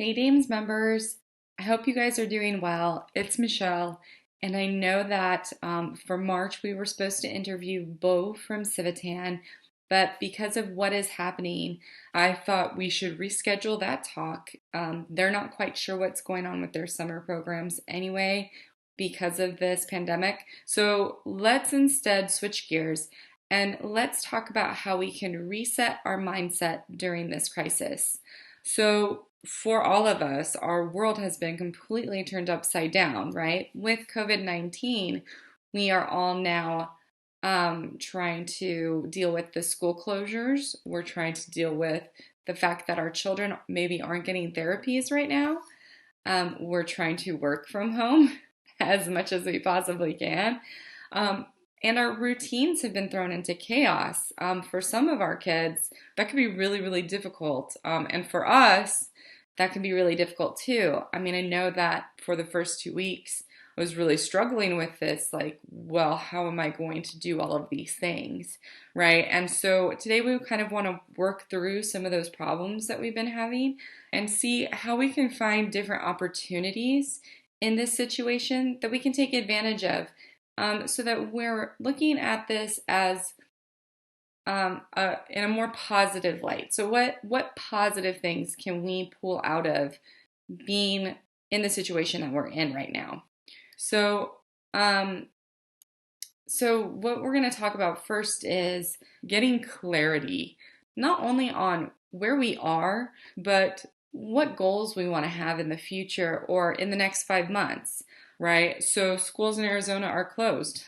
Hey Dames members, I hope you guys are doing well. It's Michelle, and I know that for March we were supposed to interview Bo from Civitan, but because of what is happening, I thought we should reschedule that talk. They're not quite sure what's going on with their summer programs anyway because of this pandemic. So let's instead switch gears and let's talk about how we can reset our mindset during this crisis. So, for all of us, our world has been completely turned upside down, right? With COVID-19, we are all now trying to deal with the school closures. We're trying to deal with the fact that our children maybe aren't getting therapies right now. We're trying to work from home as much as we possibly can. Um, and our routines have been thrown into chaos. For some of our kids, that can be really, really difficult. And for us, that can be really difficult too. I mean, I know that for the first 2 weeks, I was really struggling with this, like, well, how am I going to do all of these things, right? And so today we kind of want to work through some of those problems that we've been having and see how we can find different opportunities in this situation that we can take advantage of, so that we're looking at this as in a more positive light. So what positive things can we pull out of being in the situation that we're in right now? So um, so what we're going to talk about first is getting clarity, not only on where we are, but what goals we want to have in the future or in the next 5 months, right? So schools in Arizona are closed.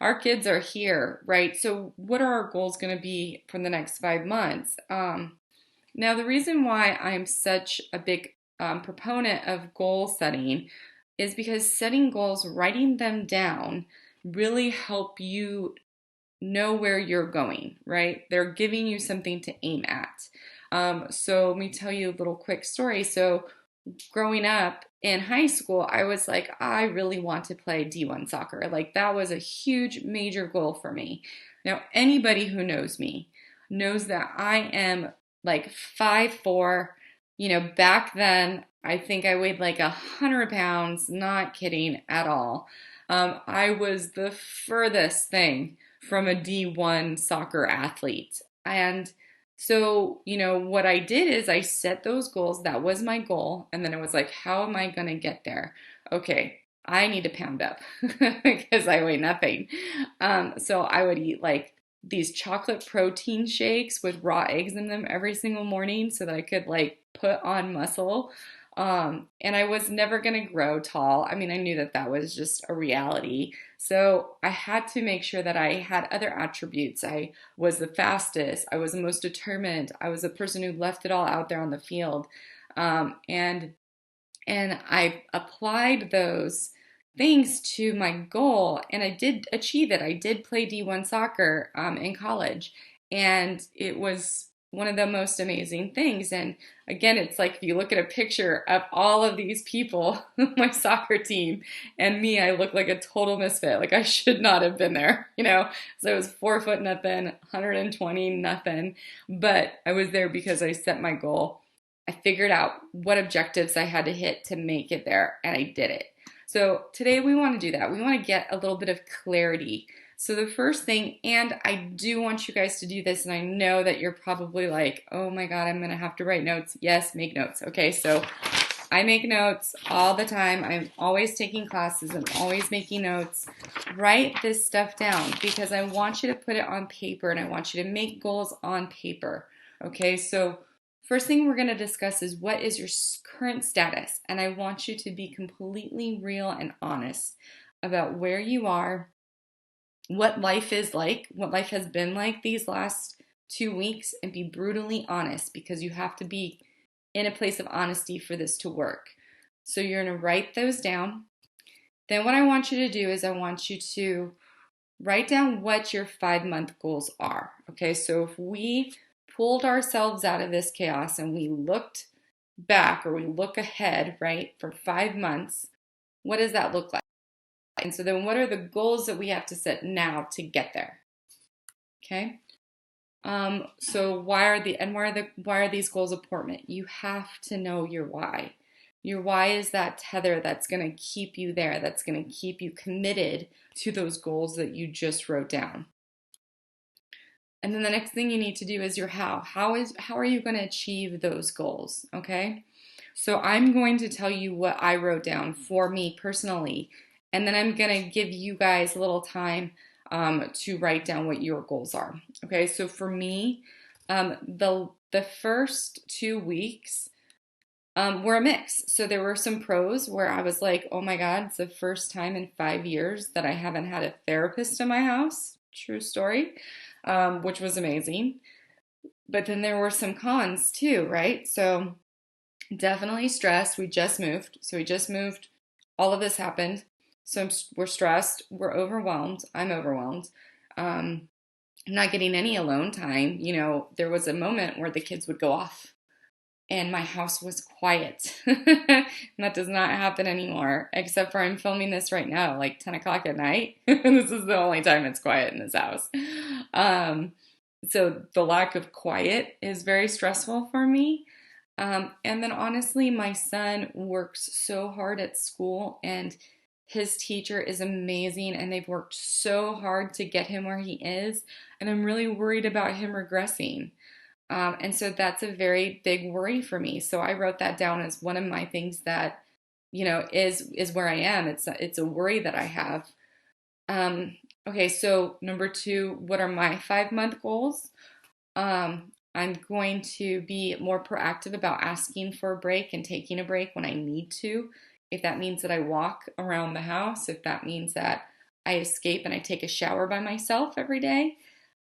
Our kids are here, right? So what are our goals going to be for the next 5 months? Now, the reason why I'm such a big proponent of goal setting is because setting goals, writing them down, really help you know where you're going, right? They're giving you something to aim at. So let me tell you a little quick story. So growing up in high school, I was like, I really want to play D1 soccer. Like that was a huge, major goal for me. Now, anybody who knows me knows that I am like 5'4". Back then, I think I weighed like 100 pounds, not kidding at all. I was the furthest thing from a D1 soccer athlete. And so, what I did is I set those goals. That was my goal. And then it was like, how am I going to get there? Okay, I need to pound up because I weigh nothing. So I would eat like these chocolate protein shakes with raw eggs in them every single morning so that I could like put on muscle. And I was never going to grow tall. I mean, I knew that that was just a reality. So I had to make sure that I had other attributes. I was the fastest. I was the most determined. I was the person who left it all out there on the field. And I applied those things to my goal, and I did achieve it. I did play D1 soccer in college, and it was one of the most amazing things. And again, it's like if you look at a picture of all of these people, my soccer team, and me, I look like a total misfit. Like I should not have been there, So I was 4 foot nothing, 120 nothing, but I was there because I set my goal. I figured out what objectives I had to hit to make it there, and I did it. So today we want to do that. We want to get a little bit of clarity. So the first thing, and I do want you guys to do this, and I know that you're probably like, oh my God, I'm going to have to write notes. Yes, make notes. Okay, so I make notes all the time. I'm always taking classes. I'm always making notes. Write this stuff down because I want you to put it on paper, and I want you to make goals on paper. Okay, so first thing we're going to discuss is what is your current status, and I want you to be completely real and honest about where you are, what life is like, what life has been like these last 2 weeks, and be brutally honest because you have to be in a place of honesty for this to work. So you're going to write those down. Then what I want you to do is I want you to write down what your 5 month goals are. Okay, so if we pulled ourselves out of this chaos and we looked back or we look ahead, right, for 5 months, what does that look like? And so then what are the goals that we have to set now to get there? Okay. So why are these goals important? You have to know your why. Your why is that tether that's going to keep you there, that's going to keep you committed to those goals that you just wrote down. And then the next thing you need to do is your how. How are you going to achieve those goals? Okay? So I'm going to tell you what I wrote down for me personally, and then I'm going to give you guys a little time to write down what your goals are. Okay? So for me, the first 2 weeks were a mix. So there were some pros where I was like, oh my God, it's the first time in 5 years that I haven't had a therapist in my house. True story, which was amazing. But then there were some cons too, right? So definitely stressed. We just moved. So we just moved. All of this happened. So we're stressed. We're overwhelmed. I'm overwhelmed. I'm not getting any alone time. You know, there was a moment where the kids would go off and my house was quiet. And that does not happen anymore, except for I'm filming this right now, like 10 o'clock at night. And this is the only time it's quiet in this house. So the lack of quiet is very stressful for me. And then honestly, my son works so hard at school and his teacher is amazing and they've worked so hard to get him where he is. And I'm really worried about him regressing. And so that's a very big worry for me. So I wrote that down as one of my things that, you know, is where I am. It's a worry that I have. Okay, so number 2, what are my 5-month goals? I'm going to be more proactive about asking for a break and taking a break when I need to. If that means that I walk around the house, if that means that I escape and I take a shower by myself every day.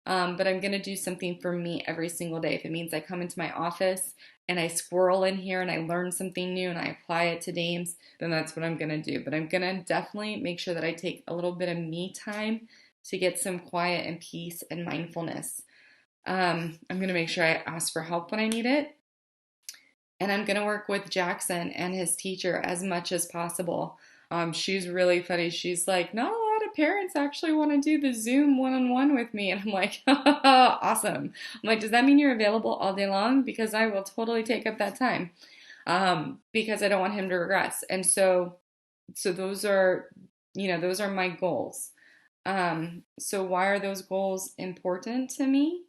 But I'm going to do something for me every single day. If it means I come into my office and I squirrel in here and I learn something new and I apply it to Dames, then that's what I'm going to do. But I'm going to definitely make sure that I take a little bit of me time to get some quiet and peace and mindfulness. I'm going to make sure I ask for help when I need it. And I'm going to work with Jackson and his teacher as much as possible. She's really funny. She's like, not a lot of parents actually want to do the Zoom one-on-one with me. And I'm like, awesome. I'm like, does that mean you're available all day long? Because I will totally take up that time because I don't want him to regress. And so those are, you know, those are my goals. So why are those goals important to me?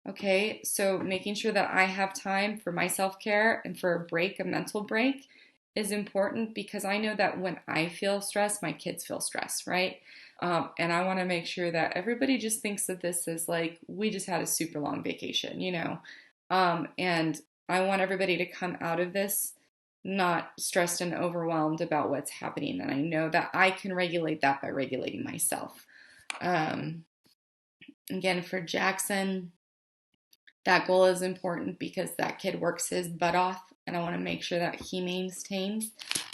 Okay, so making sure that I have time for my self care and for a break, a mental break, is important because I know that when I feel stressed, my kids feel stressed, right? And I want to make sure that everybody just thinks that this is like, we just had a super long vacation, you know? And I want everybody to come out of this not stressed and overwhelmed about what's happening. And I know that I can regulate that by regulating myself. Um, Again, for Jackson, that goal is important because that kid works his butt off, and I want to make sure that he maintains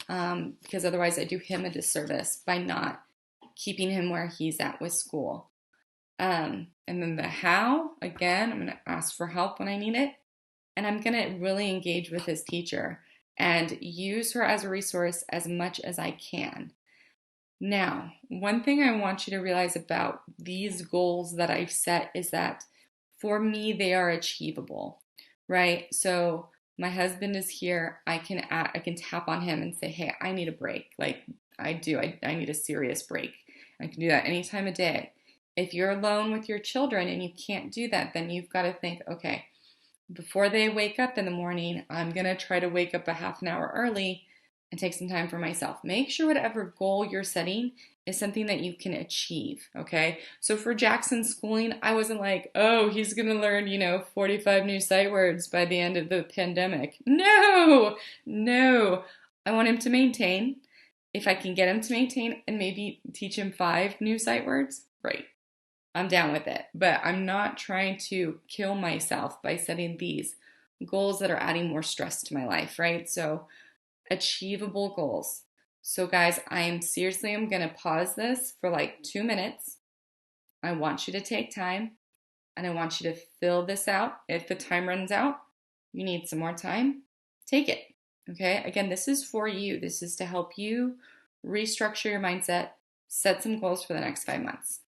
because otherwise I do him a disservice by not keeping him where he's at with school. And then the how, again, I'm going to ask for help when I need it, and I'm going to really engage with his teacher and use her as a resource as much as I can. Now, one thing I want you to realize about these goals that I've set is that for me, they are achievable, right? So my husband is here. I can tap on him and say, hey, I need a break. Like I do. I need a serious break. I can do that any time of day. If you're alone with your children and you can't do that, then you've got to think, okay, before they wake up in the morning, I'm going to try to wake up a half an hour early and take some time for myself. Make sure whatever goal you're setting is something that you can achieve, okay? So for Jackson's schooling, I wasn't like, oh, he's going to learn, 45 new sight words by the end of the pandemic. No, no. I want him to maintain. If I can get him to maintain and maybe teach him 5 new sight words, great. I'm down with it. But I'm not trying to kill myself by setting these goals that are adding more stress to my life, right? So achievable goals. So guys, I'm going to pause this for like 2 minutes. I want you to take time and I want you to fill this out. If the time runs out, you need some more time, take it. Okay? Again, this is for you. This is to help you restructure your mindset, set some goals for the next 5 months.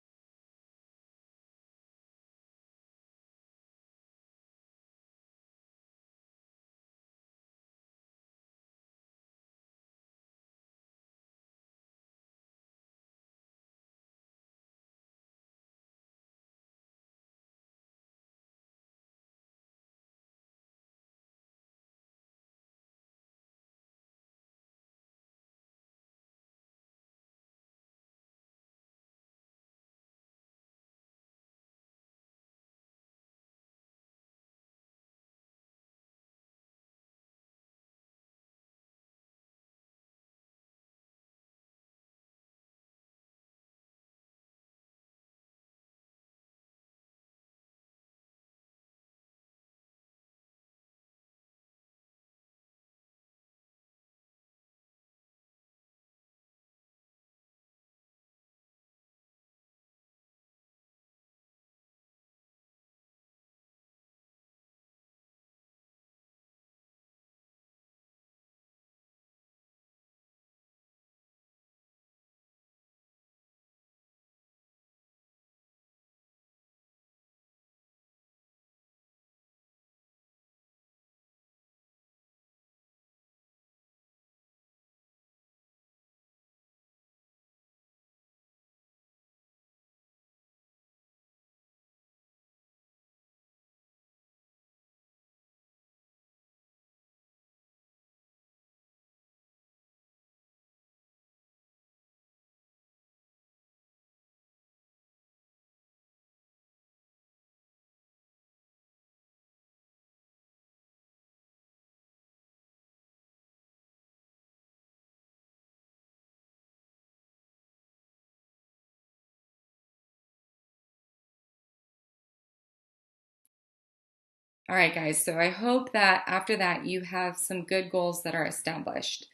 All right, guys. So I hope that after that you have some good goals that are established,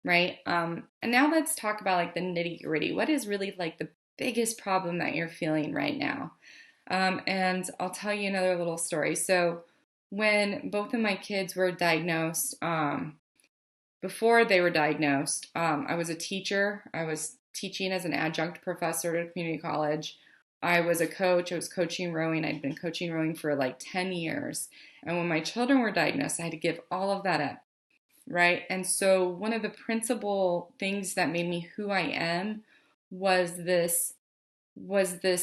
right? And now let's talk about like the nitty gritty. What is really like the biggest problem that you're feeling right now? And I'll tell you another little story. So when both of my kids were diagnosed, before they were diagnosed, I was a teacher. I was teaching as an adjunct professor at a community college. I was a coach. I was coaching rowing. I'd been coaching rowing for like 10 years. And when my children were diagnosed, I had to give all of that up, right? And so one of the principal things that made me who I am was this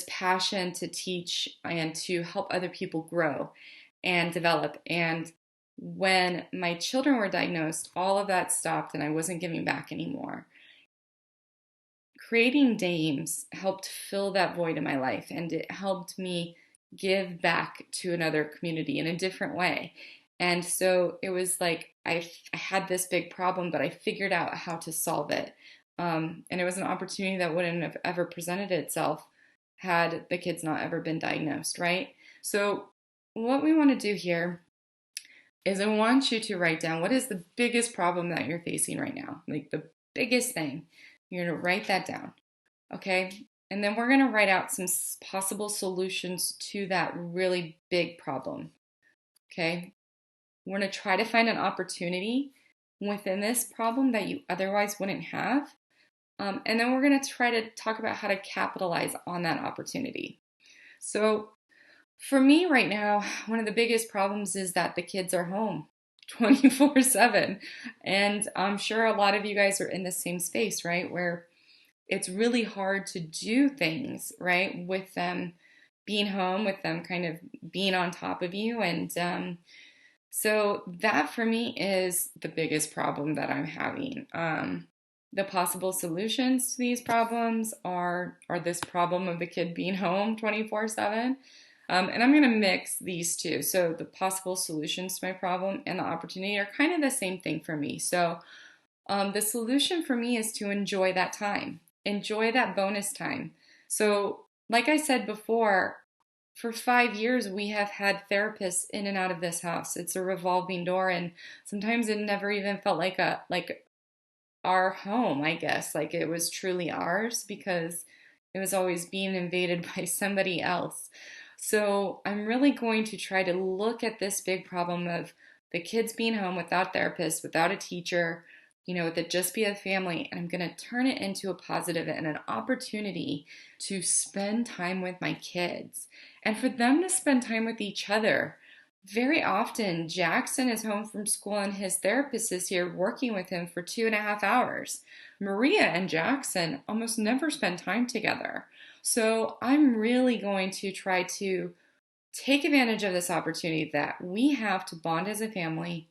passion to teach and to help other people grow and develop. And when my children were diagnosed, all of that stopped and I wasn't giving back anymore. Creating Dames helped fill that void in my life, and it helped me give back to another community in a different way. And so it was like I had this big problem, but I figured out how to solve it. And it was an opportunity that wouldn't have ever presented itself had the kids not ever been diagnosed, right? So, what we want to do here is I want you to write down what is the biggest problem that you're facing right now, like the biggest thing. You're going to write that down, okay? And then we're going to write out some possible solutions to that really big problem, okay? We're going to try to find an opportunity within this problem that you otherwise wouldn't have. And then we're going to try to talk about how to capitalize on that opportunity. So, for me right now, one of the biggest problems is that the kids are home 24/7. And I'm sure a lot of you guys are in the same space, right? Where it's really hard to do things, right? With them being home, with them kind of being on top of you. And so that for me is the biggest problem that I'm having. The possible solutions to these problems are this problem of the kid being home 24/7. And I'm going to mix these two. So the possible solutions to my problem and the opportunity are kind of the same thing for me. So the solution for me is to enjoy that time, enjoy that bonus time. So, like I said before, for 5 years we have had therapists in and out of this house. It's a revolving door, and sometimes it never even felt like our home, I guess. Like it was truly ours because it was always being invaded by somebody else. So I'm really going to try to look at this big problem of the kids being home without therapists, without a teacher, with it just be a family, and I'm going to turn it into a positive and an opportunity to spend time with my kids and for them to spend time with each other. Very often, Jackson is home from school and his therapist is here working with him for 2.5 hours. Maria and Jackson almost never spend time together. So I'm really going to try to take advantage of this opportunity that we have to bond as a family.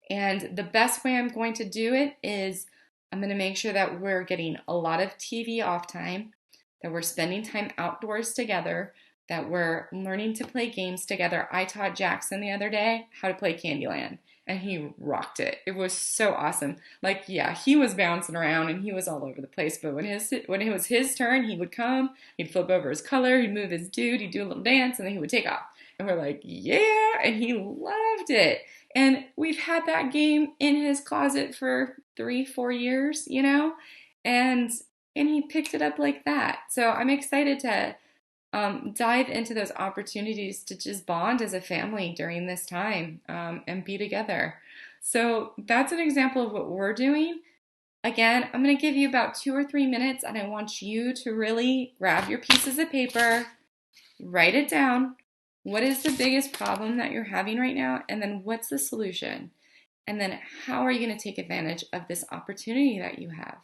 And the best way I'm going to do it is I'm going to make sure that we're getting a lot of TV off time, that we're spending time outdoors together, that we're learning to play games together. I taught Jackson the other day how to play Candyland, and he rocked it. It was so awesome. Like, yeah, he was bouncing around and he was all over the place, but when it was his turn, he would come, he'd flip over his color, he'd move his dude, he'd do a little dance, and then he would take off. And we're like, yeah, and he loved it. And we've had that game in his closet for 3, 4 years, and he picked it up like that. So I'm excited to dive into those opportunities to just bond as a family during this time and be together. So that's an example of what we're doing. Again, I'm going to give you about 2 or 3 minutes, and I want you to really grab your pieces of paper, write it down. What is the biggest problem that you're having right now? And then what's the solution? And then how are you going to take advantage of this opportunity that you have?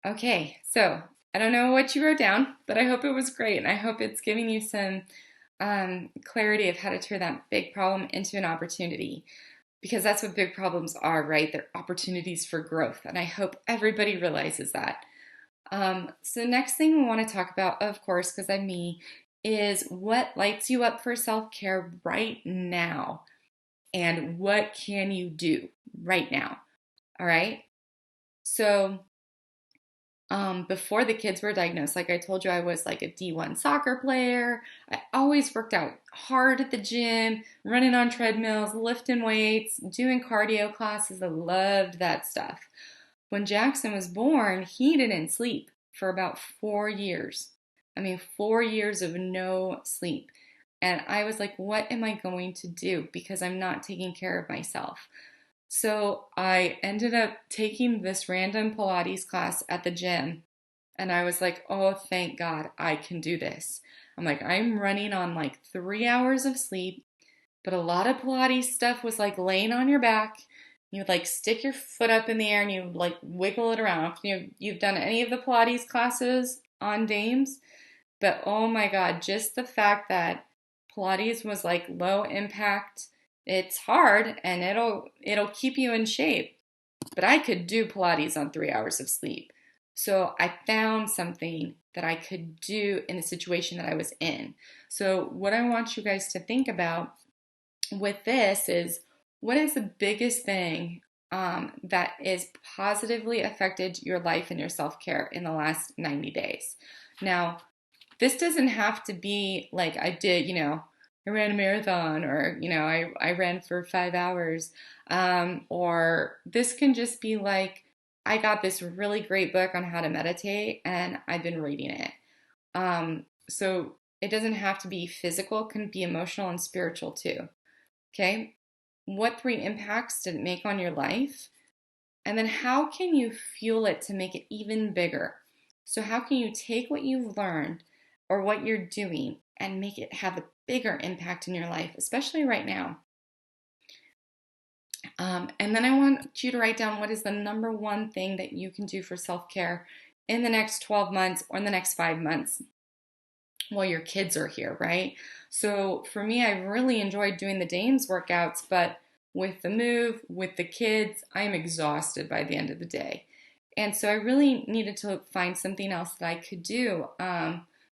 Okay, so I don't know what you wrote down, but I hope it was great, and I hope it's giving you some clarity of how to turn that big problem into an opportunity. Because that's what big problems are, right? They're opportunities for growth, and I hope everybody realizes that. So next thing we want to talk about, of course, because I'm me, is what lights you up for self-care right now, and what can you do right now? All right. So before the kids were diagnosed, like I told you, I was like a D1 soccer player. I always worked out hard at the gym, running on treadmills, lifting weights, doing cardio classes. I loved that stuff. When Jackson was born, he didn't sleep for about 4 years. I mean, 4 years of no sleep. And I was like, what am I going to do? Because I'm not taking care of myself. So I ended up taking this random Pilates class at the gym. And I was like, oh, thank God I can do this. I'm like, I'm running on like 3 hours of sleep, but a lot of Pilates stuff was like laying on your back. You would like stick your foot up in the air and you would like wiggle it around. You've done any of the Pilates classes on Dames, but oh my God, just the fact that Pilates was like low impact, it's hard and it'll keep you in shape. But I could do Pilates on 3 hours of sleep. So I found something that I could do in the situation that I was in. So what I want you guys to think about with this is, what is the biggest thing that is positively affected your life and your self-care in the last 90 days? Now, this doesn't have to be like I did, I ran a marathon, or, I ran for 5 hours. Or this can just be like, I got this really great book on how to meditate and I've been reading it. So it doesn't have to be physical, it can be emotional and spiritual too. Okay. What 3 impacts did it make on your life? And then how can you fuel it to make it even bigger? So, how can you take what you've learned or what you're doing and make it have a bigger impact in your life, especially right now? And then I want you to write down, what is the number one thing that you can do for self care in the next 12 months or in the next 5 months while your kids are here, right? So for me, I really enjoyed doing the Dames workouts, but with the move, with the kids, I'm exhausted by the end of the day. And so I really needed to find something else that I could do.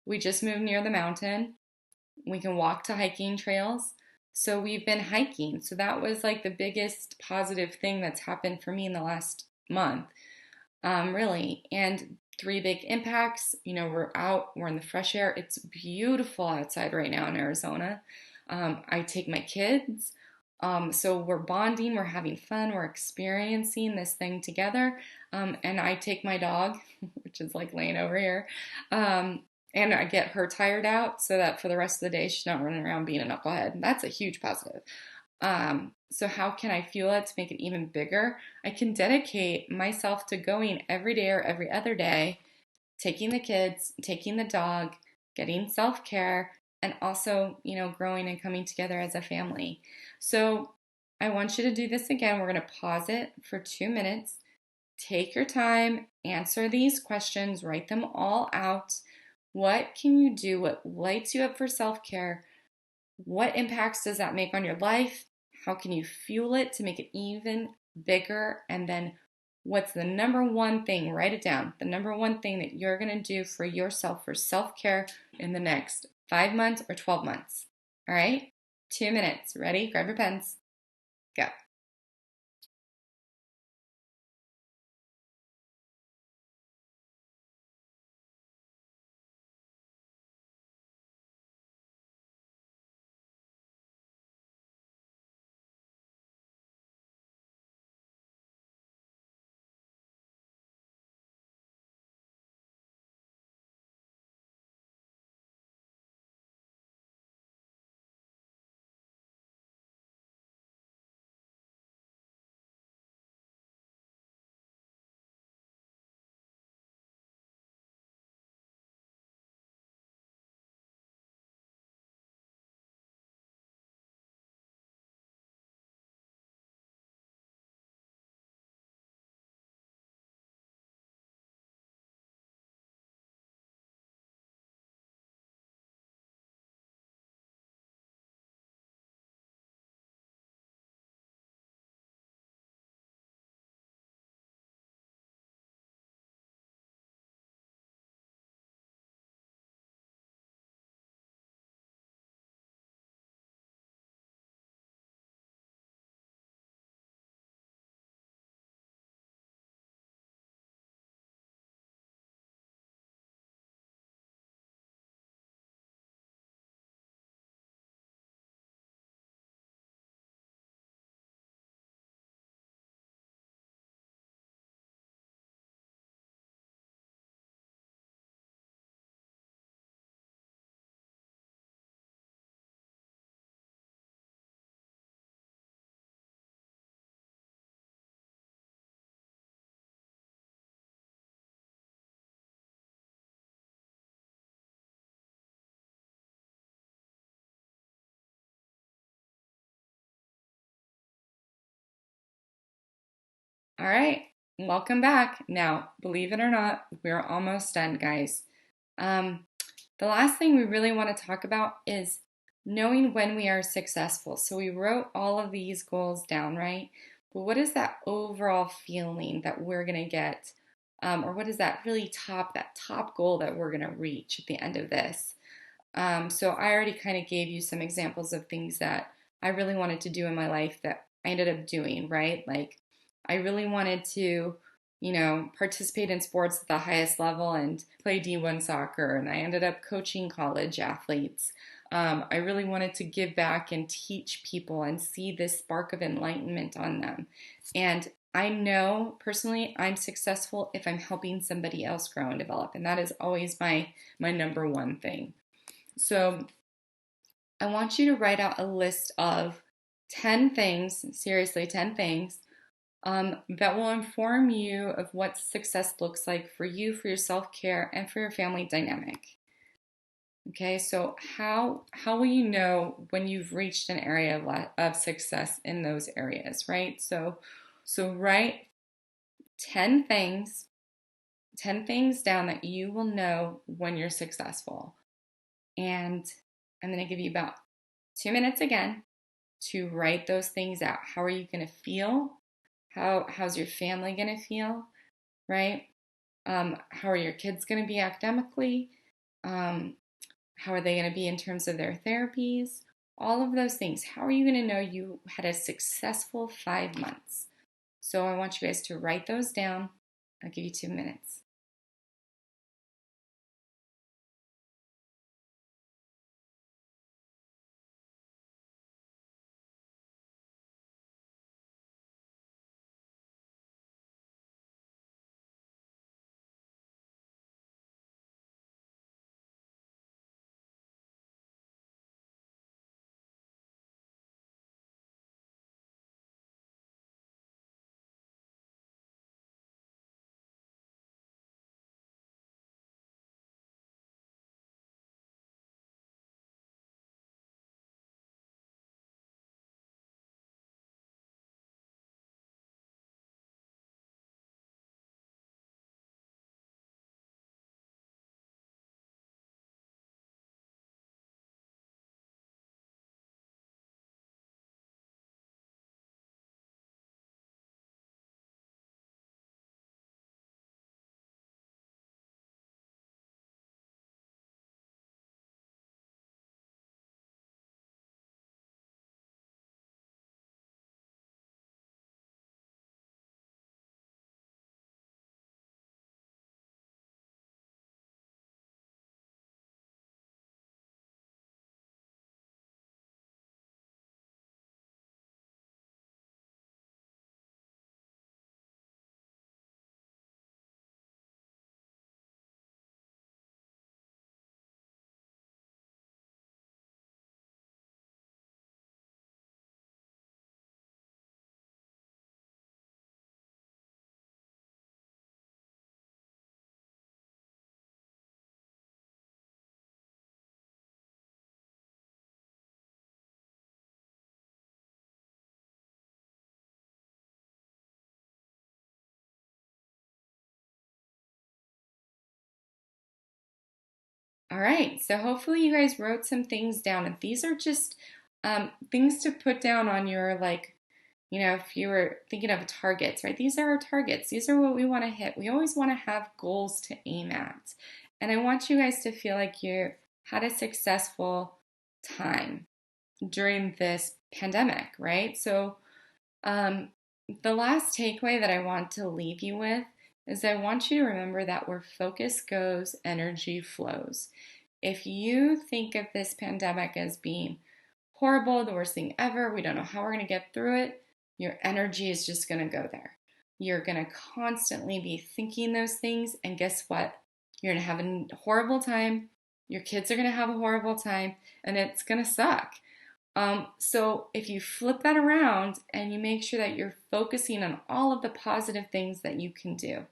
We just moved near the mountain. We can walk to hiking trails. So we've been hiking. So that was like the biggest positive thing that's happened for me in the last month, really. And 3 big impacts. We're out, we're in the fresh air. It's beautiful outside right now in Arizona. I take my kids. So we're bonding, we're having fun, we're experiencing this thing together. And I take my dog, which is like laying over here, and I get her tired out so that for the rest of the day she's not running around being a knucklehead. That's a huge positive. So how can I fuel it to make it even bigger? I can dedicate myself to going every day or every other day, taking the kids, taking the dog, getting self-care, and also, growing and coming together as a family. So I want you to do this again. We're going to pause it for 2 minutes. Take your time, answer these questions, write them all out. What can you do? What lights you up for self-care? What impacts does that make on your life? How can you fuel it to make it even bigger? And then what's the number one thing? Write it down. The number one thing that you're going to do for yourself for self-care in the next 5 months or 12 months. All right? 2 minutes. Ready? Grab your pens. Go. All right, welcome back. Now, believe it or not, we're almost done, guys. Um, the last thing we really want to talk about is knowing when we are successful. So we wrote all of these goals down, right? But what is that overall feeling that we're going to get? Or what is that that top goal that we're going to reach at the end of this? So I already kind of gave you some examples of things that I really wanted to do in my life that I ended up doing, right? Like I really wanted to, participate in sports at the highest level and play D1 soccer, and I ended up coaching college athletes. I really wanted to give back and teach people and see this spark of enlightenment on them. And I know personally I'm successful if I'm helping somebody else grow and develop, and that is always my number one thing. So I want you to write out a list of 10 things, seriously, 10 things that will inform you of what success looks like for you, for your self-care, and for your family dynamic. Okay, so how will you know when you've reached an area of success in those areas, right? So write 10 things, 10 things down that you will know when you're successful. And I'm going to give you about 2 minutes again to write those things out. How are you going to feel? How's your family going to feel? Right? How are your kids going to be academically? How are they going to be in terms of their therapies? All of those things. How are you going to know you had a successful 5 months? So I want you guys to write those down. I'll give you 2 minutes. All right, so hopefully you guys wrote some things down, and these are just things to put down on your, like, if you were thinking of targets, right? These are our targets. These are what we want to hit. We always want to have goals to aim at. And I want you guys to feel like you had a successful time during this pandemic, right? So um, the last takeaway that I want to leave you with is I want you to remember that where focus goes, energy flows. If you think of this pandemic as being horrible, the worst thing ever, we don't know how we're going to get through it, your energy is just going to go there. You're going to constantly be thinking those things, and guess what? You're going to have a horrible time. Your kids are going to have a horrible time, and it's going to suck. So if you flip that around and you make sure that you're focusing on all of the positive things that you can do,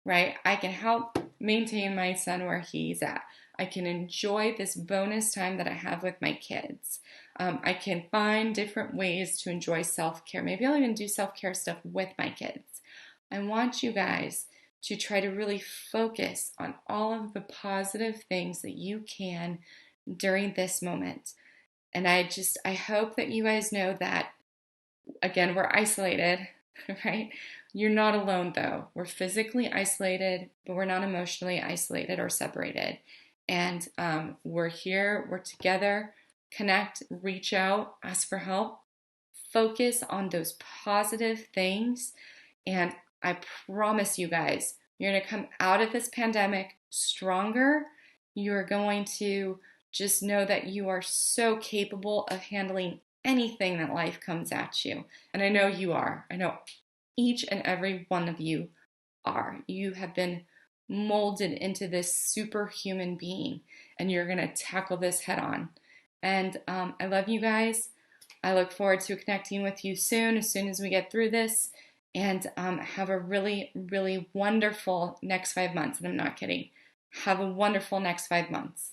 right? I can help maintain my son where he's at. I can enjoy this bonus time that I have with my kids. I can find different ways to enjoy self-care. Maybe I'll even do self-care stuff with my kids. I want you guys to try to really focus on all of the positive things that you can during this moment. And I hope that you guys know that, again, we're isolated, right? You're not alone though. We're physically isolated, but we're not emotionally isolated or separated. And we're here, we're together. Connect, reach out, ask for help. Focus on those positive things. And I promise you guys, you're going to come out of this pandemic stronger. You're going to just know that you are so capable of handling anything that life comes at you. And I know you are. I know each and every one of you are. You have been molded into this superhuman being, and you're going to tackle this head on. And I love you guys. I look forward to connecting with you soon as we get through this. And have a really, really wonderful next 5 months. And I'm not kidding. Have a wonderful next 5 months.